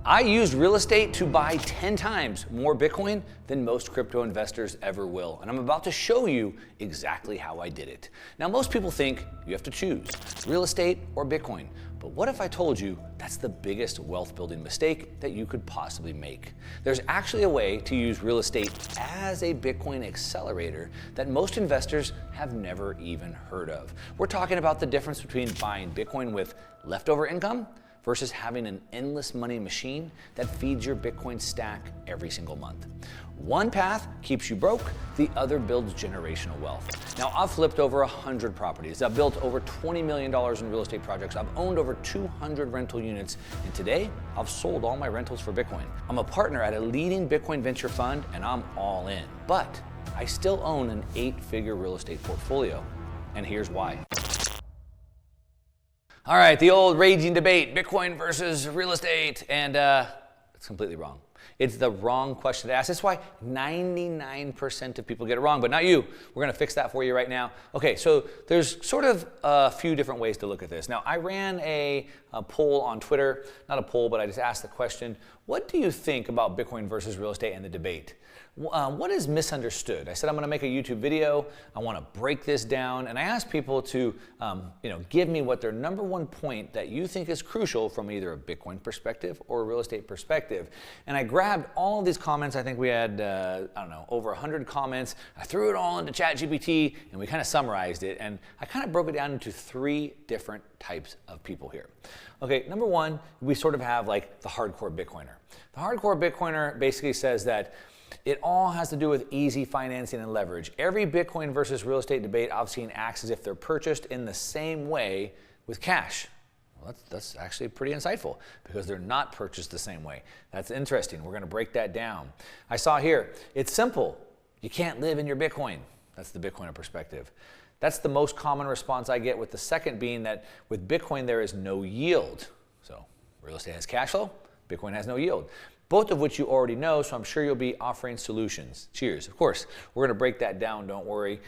I used real estate to buy 10 times more Bitcoin than most crypto investors ever will. And I'm about to show you exactly how I did it. Now, most people think you have to choose real estate or Bitcoin. But what if I told you that's the biggest wealth building mistake that you could possibly make? There's actually a way to use real estate as a Bitcoin accelerator that most investors have never even heard of. We're talking about the difference between buying Bitcoin with leftover income versus having an endless money machine that feeds your Bitcoin stack every single month. One path keeps you broke, the other builds generational wealth. Now, I've flipped over 100 properties. I've built over $20 million in real estate projects. I've owned over 200 rental units. And today, I've sold all my rentals for Bitcoin. I'm a partner at a leading Bitcoin venture fund, and I'm all in. But I still own an 8-figure real estate portfolio. And here's why. All right, the old raging debate, Bitcoin versus real estate, and it's completely wrong. It's the wrong question to ask. That's why 99% of people get it wrong, but not you. We're gonna fix that for you right now. Okay, so there's sort of a few different ways to look at this. Now, I ran a poll on Twitter, not a poll, but I just asked the question, what do you think about Bitcoin versus real estate and the debate? What is misunderstood? I said I'm going to make a YouTube video. I want to break this down, and I asked people to, give me what their number one point that you think is crucial from either a Bitcoin perspective or a real estate perspective. And I grabbed all of these comments. I think we had, over 100 comments. I threw it all into ChatGPT, and we kind of summarized it, and I kind of broke it down into 3 different types of people here. Okay, number one, we sort of have like the hardcore Bitcoiner. The hardcore Bitcoiner basically says that it all has to do with easy financing and leverage. Every Bitcoin versus real estate debate I've seen acts as if they're purchased in the same way with cash. Well, that's actually pretty insightful because they're not purchased the same way. That's interesting. We're going to break that down. I saw here, it's simple. You can't live in your Bitcoin. That's the Bitcoiner perspective. That's the most common response I get, with the second being that with Bitcoin there is no yield. So real estate has cash flow, Bitcoin has no yield. Both of which you already know, so I'm sure you'll be offering solutions. Cheers. Of course, we're going to break that down, don't worry.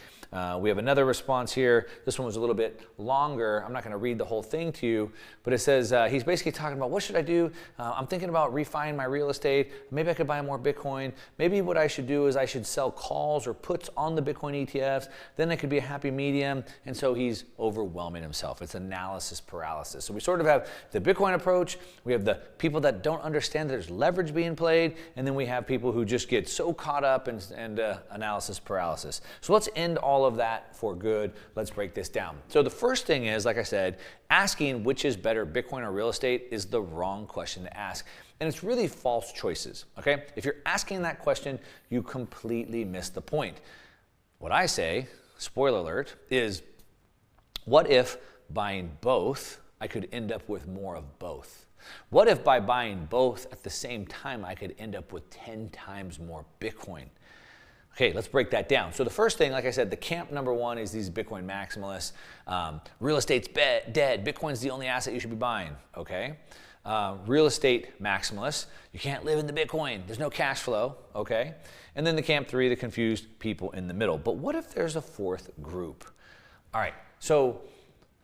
We have another response here. This one was a little bit longer. I'm not going to read the whole thing to you, but it says, he's basically talking about, what should I do? I'm thinking about refining my real estate. Maybe I could buy more Bitcoin. Maybe what I should do is I should sell calls or puts on the Bitcoin ETFs. Then it could be a happy medium. And so he's overwhelming himself. It's analysis paralysis. So we sort of have the Bitcoin approach. We have the people that don't understand that there's leverage being played. And then we have people who just get so caught up in analysis paralysis. So let's end all of that for good. Let's break this down. So the first thing is, like I said, asking which is better, Bitcoin or real estate, is the wrong question to ask. And it's really false choices, okay? If you're asking that question, you completely miss the point. What I say, spoiler alert, is what if buying both, I could end up with more of both? What if by buying both at the same time, I could end up with 10 times more Bitcoin? Okay, let's break that down. So the first thing, like I said, the camp number one is these Bitcoin maximalists. Real estate's dead. Bitcoin's the only asset you should be buying, okay? Real estate maximalists, you can't live in the Bitcoin. There's no cash flow, okay? And then the camp 3, the confused people in the middle. But what if there's a fourth group? All right, so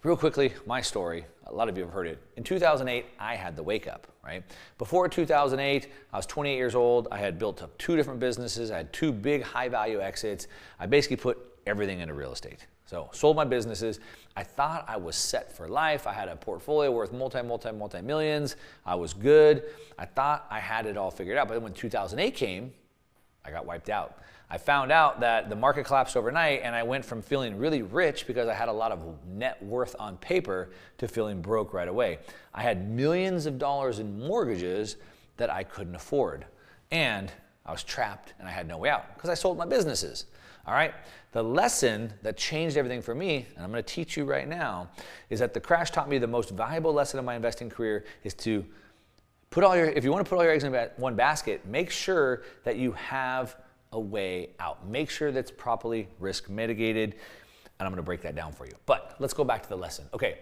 real quickly, my story, a lot of you have heard it. In 2008, I had the wake up, right? Before 2008, I was 28 years old. I had built up 2 different businesses. I had 2 big high value exits. I basically put everything into real estate. So sold my businesses. I thought I was set for life. I had a portfolio worth multi millions. I was good. I thought I had it all figured out. But then when 2008 came, I got wiped out. I found out that the market collapsed overnight, and I went from feeling really rich because I had a lot of net worth on paper to feeling broke right away. I had millions of dollars in mortgages that I couldn't afford. And I was trapped and I had no way out because I sold my businesses. All right. The lesson that changed everything for me, and I'm going to teach you right now, is that the crash taught me the most valuable lesson of my investing career is to if you want to put all your eggs in one basket, make sure that you have a way out. Make sure that's properly risk mitigated, and I'm going to break that down for you. But let's go back to the lesson. Okay,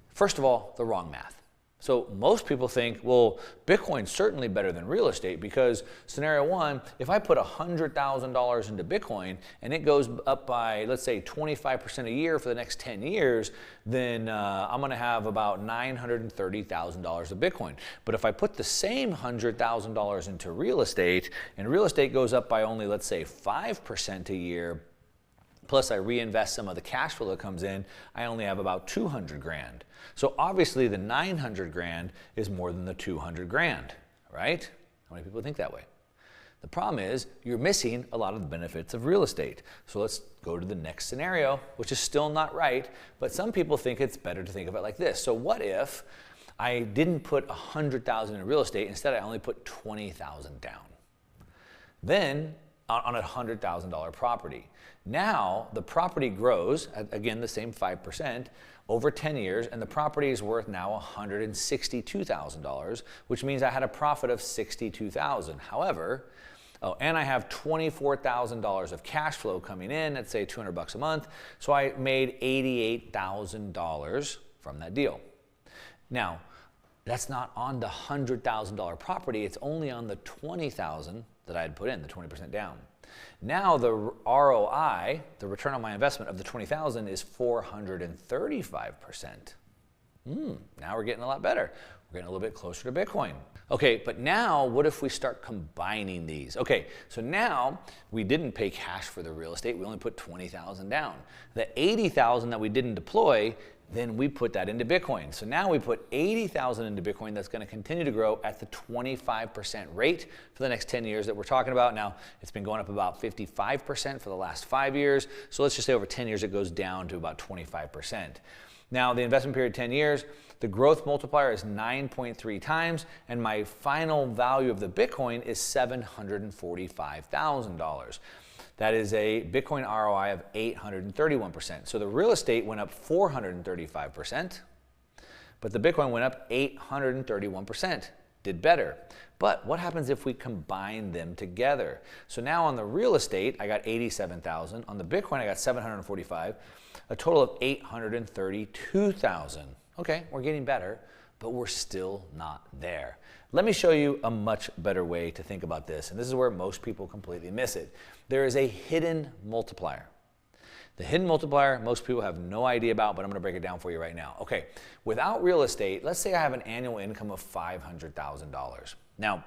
first of all, the wrong math. So most people think, well, Bitcoin's certainly better than real estate because scenario one, if I put $100,000 into Bitcoin and it goes up by, let's say, 25% a year for the next 10 years, then I'm going to have about $930,000 of Bitcoin. But if I put the same $100,000 into real estate and real estate goes up by only, let's say, 5% a year, plus I reinvest some of the cash flow that comes in, I only have about 200 grand. So obviously the 900 grand is more than the 200 grand, right? How many people think that way? The problem is you're missing a lot of the benefits of real estate. So let's go to the next scenario, which is still not right, but some people think it's better to think of it like this. So what if I didn't put 100,000 in real estate, instead I only put 20,000 down? Then on a $100,000 property. Now the property grows, again the same 5%, over 10 years, and the property is worth now $162,000, which means I had a profit of $62,000. However, and I have $24,000 of cash flow coming in, let's say $200 a month, so I made $88,000 from that deal. Now, that's not on the $100,000 property, it's only on the $20,000 that I had put in, the 20% down. Now the ROI, the return on my investment of the 20,000 is 435%. Now we're getting a lot better. We're getting a little bit closer to Bitcoin. Okay, but now what if we start combining these? Okay, so now we didn't pay cash for the real estate, we only put 20,000 down. The 80,000 that we didn't deploy, then we put that into Bitcoin. So now we put 80,000 into Bitcoin that's going to continue to grow at the 25% rate for the next 10 years that we're talking about. Now, it's been going up about 55% for the last 5 years. So let's just say over 10 years it goes down to about 25%. Now, the investment period 10 years, the growth multiplier is 9.3 times, and my final value of the Bitcoin is $745,000. That is a Bitcoin ROI of 831%. So the real estate went up 435%, but the Bitcoin went up 831%, did better. But what happens if we combine them together? So now on the real estate, I got 87,000. On the Bitcoin, I got 745, a total of 832,000. Okay, we're getting better, but we're still not there. Let me show you a much better way to think about this, and this is where most people completely miss it. There is a hidden multiplier. The hidden multiplier, most people have no idea about, but I'm gonna break it down for you right now. Okay, without real estate, let's say I have an annual income of $500,000. Now,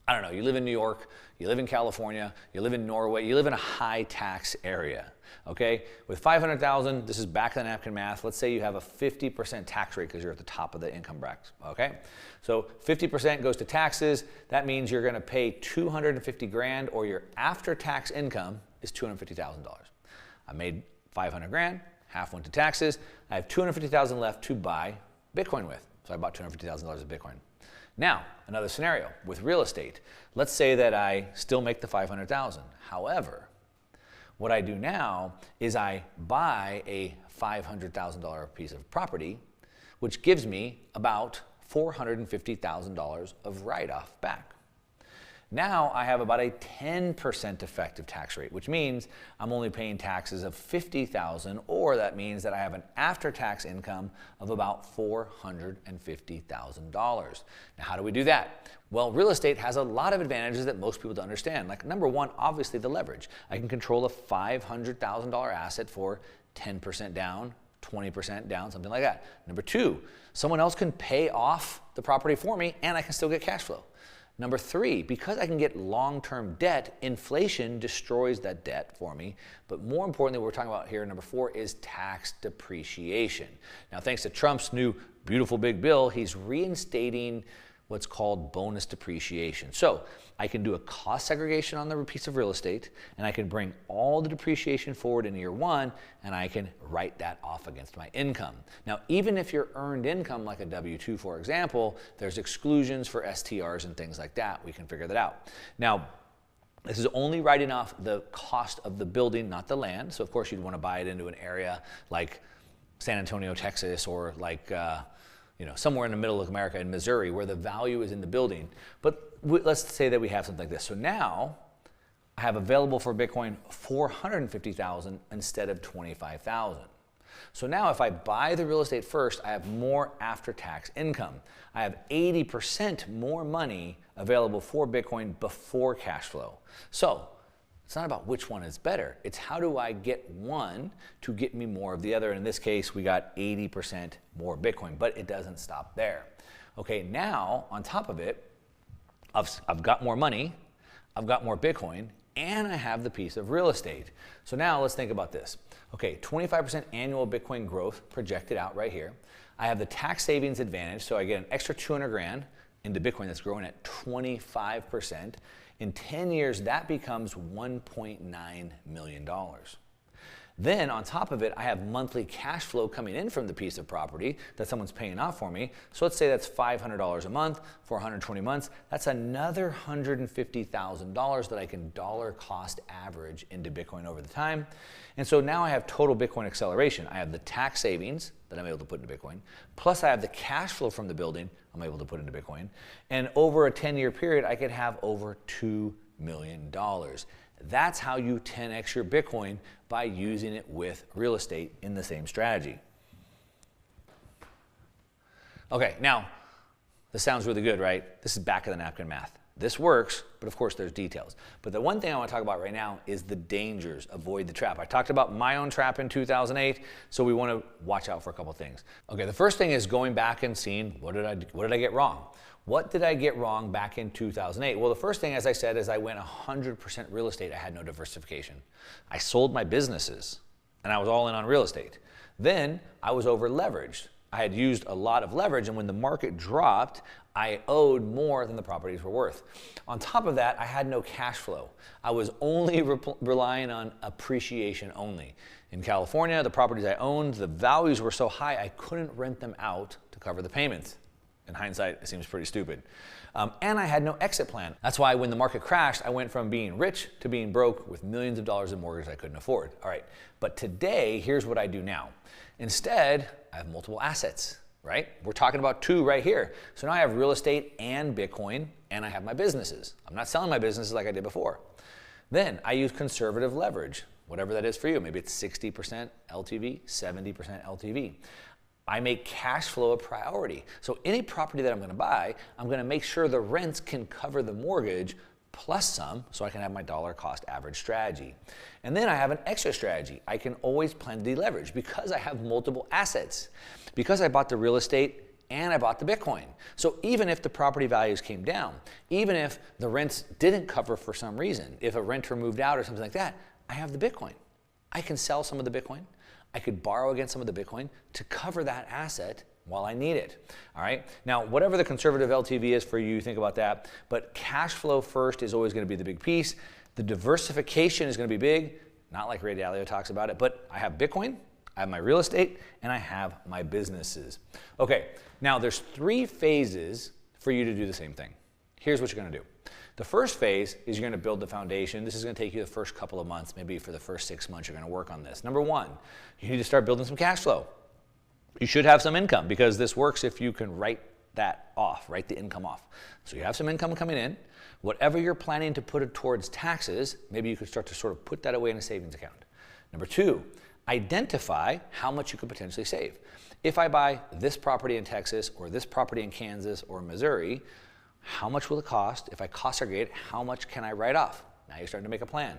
I don't know, you live in New York, you live in California, you live in Norway, you live in a high tax area, okay? With 500,000, this is back of the napkin math, let's say you have a 50% tax rate because you're at the top of the income bracket, okay? So 50% goes to taxes, that means you're gonna pay 250 grand, or your after-tax income is $250,000. I made 500 grand, half went to taxes, I have 250,000 left to buy Bitcoin with. So I bought $250,000 of Bitcoin. Now, another scenario with real estate. Let's say that I still make the 500,000. However, what I do now is I buy a $500,000 piece of property, which gives me about $450,000 of write-off back. Now I have about a 10% effective tax rate, which means I'm only paying taxes of $50,000, or that means that I have an after-tax income of about $450,000. Now, how do we do that? Well, real estate has a lot of advantages that most people don't understand. Like number one, obviously the leverage. I can control a $500,000 asset for 10% down, 20% down, something like that. Number two, someone else can pay off the property for me and I can still get cash flow. Number three, because I can get long-term debt, inflation destroys that debt for me. But more importantly, what we're talking about here, number four, is tax depreciation. Now, thanks to Trump's new beautiful big bill, he's reinstating what's called bonus depreciation. So I can do a cost segregation on the piece of real estate, and I can bring all the depreciation forward in year one, and I can write that off against my income. Now, even if you're earned income like a W-2, for example, there's exclusions for STRs and things like that. We can figure that out. Now, this is only writing off the cost of the building, not the land. So of course you'd want to buy it into an area like San Antonio, Texas, or like somewhere in the middle of America in Missouri where the value is in the building. But let's say that we have something like this. So now I have available for Bitcoin 450,000 instead of 25,000. So now if I buy the real estate first, I have more after-tax income. I have 80% more money available for Bitcoin before cash flow. So it's not about which one is better. It's how do I get one to get me more of the other. In this case, we got 80% more Bitcoin, but it doesn't stop there. Okay, now on top of it, I've got more money, I've got more Bitcoin, and I have the piece of real estate. So now let's think about this. Okay, 25% annual Bitcoin growth projected out right here. I have the tax savings advantage, so I get an extra 200 grand into Bitcoin that's growing at 25%. In 10 years, that becomes $1.9 million. Then on top of it, I have monthly cash flow coming in from the piece of property that someone's paying off for me. So let's say that's $500 a month for 120 months. That's another $150,000 that I can dollar cost average into Bitcoin over the time. And so now I have total Bitcoin acceleration. I have the tax savings that I'm able to put into Bitcoin, plus I have the cash flow from the building I'm able to put into Bitcoin. And over a 10-year period, I could have over $2 million. That's how you 10x your Bitcoin, by using it with real estate in the same strategy. Okay, now, this sounds really good, right? This is back of the napkin math. This works, but of course there's details. But the one thing I want to talk about right now is the dangers. Avoid the trap. I talked about my own trap in 2008, so we want to watch out for a couple things. Okay, the first thing is going back and seeing what did I get wrong? What did I get wrong back in 2008? Well, the first thing, as I said, is I went 100% real estate. I had no diversification. I sold my businesses, and I was all in on real estate. Then I was over leveraged. I had used a lot of leverage, and when the market dropped, I owed more than the properties were worth. On top of that, I had no cash flow. I was only relying on appreciation only. In California, the properties I owned, the values were so high, I couldn't rent them out to cover the payments. In hindsight, it seems pretty stupid. And I had no exit plan. That's why when the market crashed, I went from being rich to being broke with millions of dollars in mortgages I couldn't afford. All right, but today, here's what I do now. Instead, I have multiple assets, right? We're talking about two right here. So now I have real estate and Bitcoin, and I have my businesses. I'm not selling my businesses like I did before. Then I use conservative leverage, whatever that is for you. Maybe it's 60% LTV, 70% LTV. I make cash flow a priority. So any property that I'm going to buy, I'm going to make sure the rents can cover the mortgage plus some, so I can have my dollar cost average strategy. And then I have an extra strategy. I can always plan to deleverage because I have multiple assets. Because I bought the real estate and I bought the Bitcoin. So even if the property values came down, even if the rents didn't cover for some reason, if a renter moved out or something like that, I have the Bitcoin. I can sell some of the Bitcoin. I could borrow against some of the Bitcoin to cover that asset while I need it. All right. Now, whatever the conservative LTV is for you, think about that. But cash flow first is always going to be the big piece. The diversification is going to be big, not like Ray Dalio talks about it, but I have Bitcoin, I have my real estate, and I have my businesses. Okay. Now, there's 3 phases for you to do the same thing. Here's what you're going to do. The first phase is you're going to build the foundation. This is going to take you the first couple of months. Maybe for the first 6 months, you're going to work on this. Number 1, you need to start building some cash flow. You should have some income because this works if you can write that off, write the income off. So you have some income coming in. Whatever you're planning to put it towards taxes, maybe you could start to sort of put that away in a savings account. Number 2, identify how much you could potentially save. If I buy this property in Texas or this property in Kansas or Missouri, how much will it cost? If I cost segregate, how much can I write off? Now you're starting to make a plan.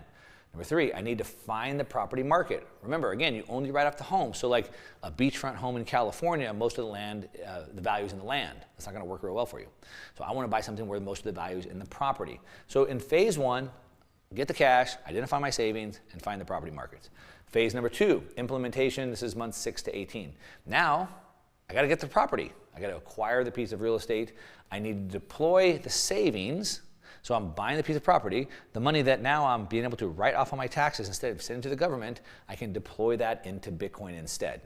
Number 3, I need to find the property market. Remember, again, you only write off the home. So like a beachfront home in California, most of the land, the value is in the land. That's not going to work real well for you. So I want to buy something where most of the value is in the property. So in phase 1, get the cash, identify my savings, and find the property markets. Phase number 2, implementation. This is months 6 to 18. Now, I got to get the property. I got to acquire the piece of real estate. I need to deploy the savings. So I'm buying the piece of property. The money that now I'm being able to write off on my taxes instead of sending to the government, I can deploy that into Bitcoin instead.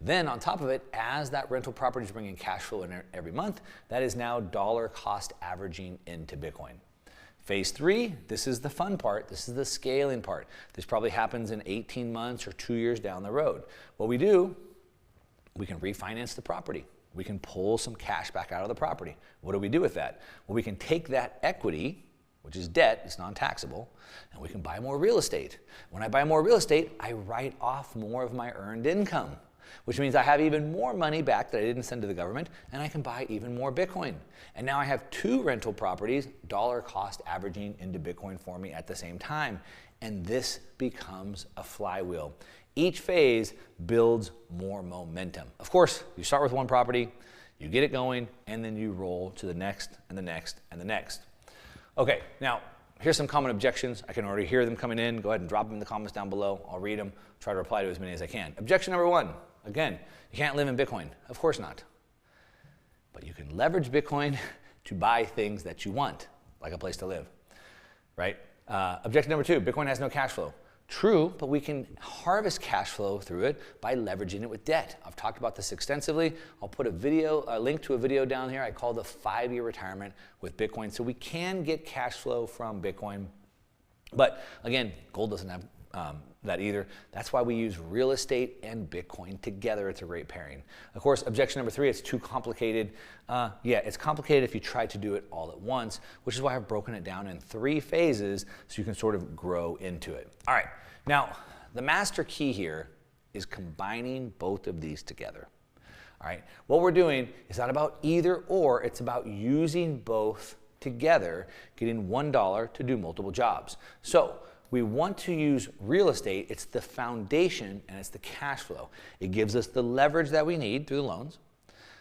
Then on top of it, as that rental property is bringing cash flow in every month, that is now dollar cost averaging into Bitcoin. Phase 3, this is the fun part. This is the scaling part. This probably happens in 18 months or 2 years down the road. What we do, we can refinance the property. We can pull some cash back out of the property. What do we do with that? Well, we can take that equity which is debt, it's non-taxable, and we can buy more real estate. When I buy more real estate, I write off more of my earned income, which means I have even more money back that I didn't send to the government, and I can buy even more Bitcoin. And now I have 2 rental properties, dollar cost averaging into Bitcoin for me at the same time. And this becomes a flywheel. Each phase builds more momentum. Of course, you start with one property, you get it going, and then you roll to the next and the next and the next. Okay, now here's some common objections. I can already hear them coming in. Go ahead and drop them in the comments down below. I'll read them, try to reply to as many as I can. Objection number 1, again, you can't live in Bitcoin. Of course not. But you can leverage Bitcoin to buy things that you want, like a place to live, right? Objection number 2, Bitcoin has no cash flow. True, but we can harvest cash flow through it by leveraging it with debt. I've talked about this extensively. I'll put a link to a video down here I call the 5-year retirement with Bitcoin. So we can get cash flow from Bitcoin. But again, gold doesn't have that either. That's why we use real estate and Bitcoin together. It's a great pairing. Of course, objection number 3, it's too complicated. Yeah, it's complicated if you try to do it all at once, which is why I've broken it down in 3 phases so you can sort of grow into it. All right, now the master key here is combining both of these together. All right, what we're doing is not about either or, it's about using both together, getting $1 to do multiple jobs. So we want to use real estate. It's the foundation and it's the cash flow. It gives us the leverage that we need through the loans.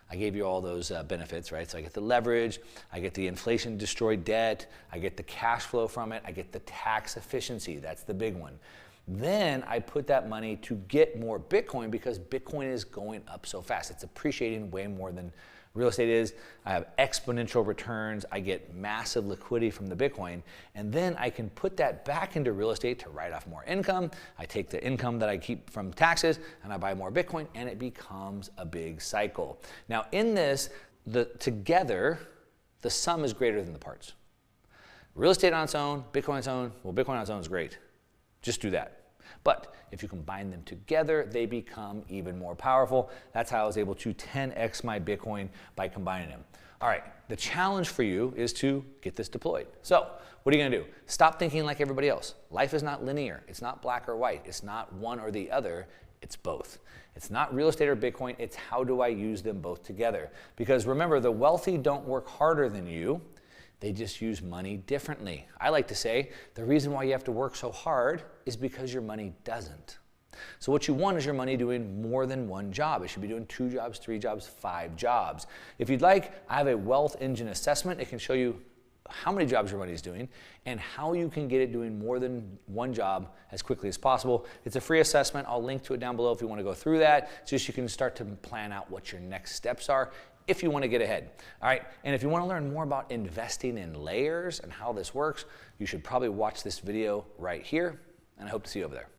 I gave you all those benefits, right? So I get the leverage, I get the inflation destroyed debt, I get the cash flow from it, I get the tax efficiency. That's the big one. Then I put that money to get more Bitcoin because Bitcoin is going up so fast. It's appreciating way more than real estate is. I have exponential returns. I get massive liquidity from the Bitcoin. And then I can put that back into real estate to write off more income. I take the income that I keep from taxes and I buy more Bitcoin and it becomes a big cycle. Now in this, together, the sum is greater than the parts. Real estate on its own, Bitcoin on its own, well, Bitcoin on its own is great. Just do that. But if you combine them together, they become even more powerful. That's how I was able to 10x my Bitcoin by combining them. All right, the challenge for you is to get this deployed. So what are you gonna do? Stop thinking like everybody else. Life is not linear. It's not black or white. It's not one or the other. It's both. It's not real estate or Bitcoin. It's how do I use them both together? Because remember, the wealthy don't work harder than you. They just use money differently. I like to say the reason why you have to work so hard is because your money doesn't. So what you want is your money doing more than one job. It should be doing 2 jobs, 3 jobs, 5 jobs. If you'd like, I have a wealth engine assessment. It can show you how many jobs your money is doing and how you can get it doing more than one job as quickly as possible. It's a free assessment. I'll link to it down below if you want to go through that, just so you can start to plan out what your next steps are if you want to get ahead. All right, and if you want to learn more about investing in layers and how this works, you should probably watch this video right here, and I hope to see you over there.